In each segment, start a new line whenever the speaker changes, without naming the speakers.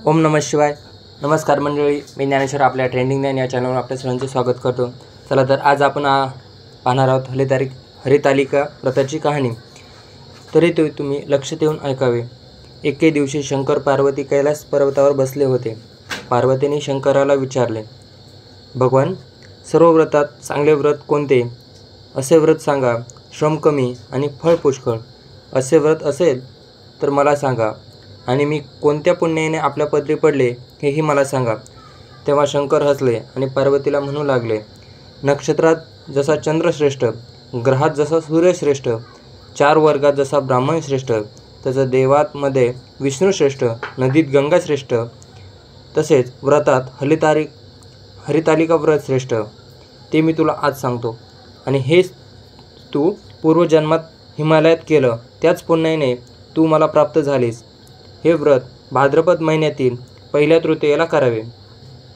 ओम नमः शिवाय. नमस्कार मंडळी, मी ज्ञानेश्वर आपल्या ट्रेंडिंग ज्ञान या चॅनलवर आपल्या सर्वांचे स्वागत करतो. चला तर आज आपण पाहणार आहोत हरितालिका व्रताची कहाणी. तरी तुम्ही लक्ष देऊन ऐकावे. एके दिवशी शंकर पार्वती कैलास पर्वतावर बसले होते. पार्वतीने शंकराला विचारले, भगवान, सर्व व्रतात चांगले व्रत कोणते? असे व्रत सांगा, श्रम कमी आणि फळ पुष्कळ. असे व्रत असेल तर मला सांगा, आणि मी कोणत्या पुण्याने आपल्या पदरी पडले हेही मला सांगा. तेव्हा शंकर हसले आणि पार्वतीला म्हणू लागले, नक्षत्रात जसा चंद्र श्रेष्ठ, ग्रहात जसा सूर्य श्रेष्ठ, 4 वर्गात जसा ब्राह्मण श्रेष्ठ, तसं देवांमध्ये विष्णू श्रेष्ठ, नदीत गंगा श्रेष्ठ, तसेच व्रतात हरितालिका व्रत श्रेष्ठ. ते मी तुला आज सांगतो. आणि हेच तू पूर्वजन्मात हिमालयात केलं, त्याच पुण्याने तू मला प्राप्त झालीस. हे व्रत भाद्रपद महिन्यातील पहिल्या तृतीयेला करावे.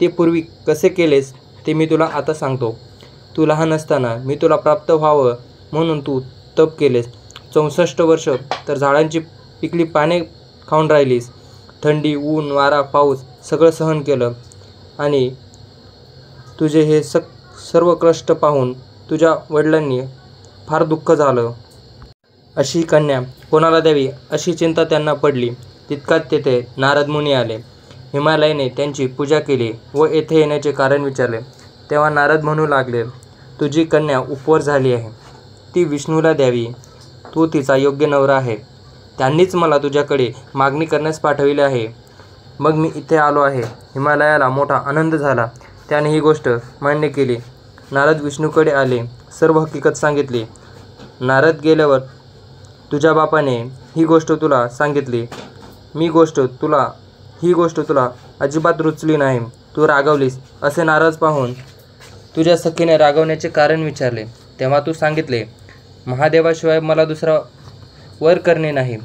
ते पूर्वी कसे केलेस ते मी तुला आता सांगतो. तू लहान असताना मी तुला प्राप्त व्हावं म्हणून तू तप केलेस. 64 वर्ष तर झाडांची पिकली पाने खाऊन राहिलीस. थंडी, ऊन, वारा, पाऊस सगळं सहन केलं. आणि तुझे हे सर्व कष्ट पाहून तुझ्या वडिलांनी फार दुःख झालं. अशी कन्या कोणाला द्यावी अशी चिंता त्यांना पडली. तितकाच तेथे नारद मुनी आले. हिमालयाने त्यांची पूजा केली व येथे येण्याचे कारण विचारले. तेव्हा नारद म्हणू लागले, तुझी कन्या उपवर झाली आहे. ती विष्णूला द्यावी. तू तिचा योग्य नवरा आहे. त्यांनीच मला तुझ्याकडे मागणी करण्यास पाठविले आहे. मग मी इथे आलो आहे. हिमालयाला मोठा आनंद झाला. त्याने ही गोष्ट मान्य केली. नारद विष्णूकडे आले, सर्व हकीकत सांगितली. नारद गेल्यावर तुझ्या बापाने ही गोष्ट तुला सांगितली. ही गोष्ट तुला अजिबात रुचली नाही. तू रागवलीस. असे नाराज पाहून तुझ्या सखीने रागवण्याचे कारण विचारले. तेव्हा तू सांगितले, महादेवाशिवाय मला दुसरा वर करणे नाही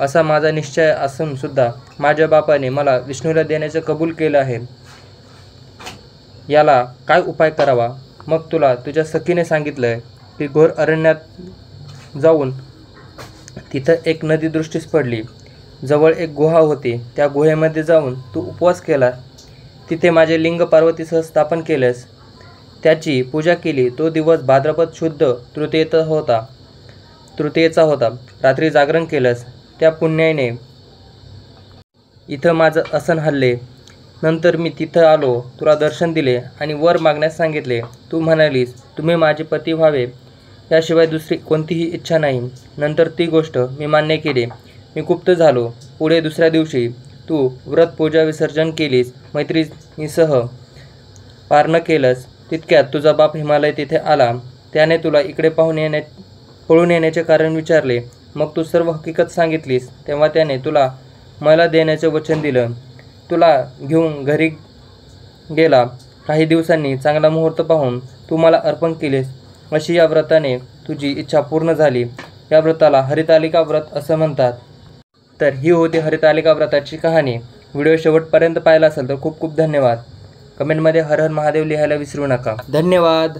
असा माझा निश्चय असून सुद्धा माझ्या बापाने मला विष्णूला देण्याचे कबूल केलं आहे. याला काय उपाय करावा? मग तुला तुझ्या सखीने सांगितलं की घोर अरण्यात जाऊन तिथं एक नदी दृष्टीस पडली. जवळ एक गुहा होती. त्या गुहेमध्ये जाऊन तू उपवास केला. तिथे माझे लिंग पार्वतीसह स्थापन केलेस. त्याची पूजा केली. तो दिवस भाद्रपद शुद्ध तृतीयेचा होता. रात्री जागरण केलंस. त्या पुण्याने इथं माझं आसन हल्ले. नंतर मी तिथं आलो, तुला दर्शन दिले आणि वर मागण्यास सांगितले. तू म्हणालीस, तुम्ही माझे पती व्हावे, याशिवाय दुसरी कोणतीही इच्छा नाही. नंतर ती गोष्ट मी मान्य केली. मी गुप्त झालो. पुढे दुसऱ्या दिवशी तू व्रत पूजा विसर्जन केलीस. मैत्रिणीसह पारण केलंस. तितक्यात तुझा बाप हिमालय तिथे आला. त्याने तुला इकडे पळून येण्याचे कारण विचारले. मग तू सर्व हकीकत सांगितलीस. तेव्हा त्याने तुला मला देण्याचे वचन दिलं. तुला घेऊन घरी गेला. काही दिवसांनी चांगला मुहूर्त पाहून तू मला अर्पण केलेस. अशी या व्रताने तुझी इच्छा पूर्ण झाली. या व्रताला हरितालिका व्रत असं म्हणतात. तर ही होती हरितालिका व्रताची कहाणी. व्हिडिओ शेवटपर्यंत पाहिला असेल तर खूप खूप धन्यवाद. कमेंटमध्ये हर हर महादेव लिहायला विसरू नका. धन्यवाद.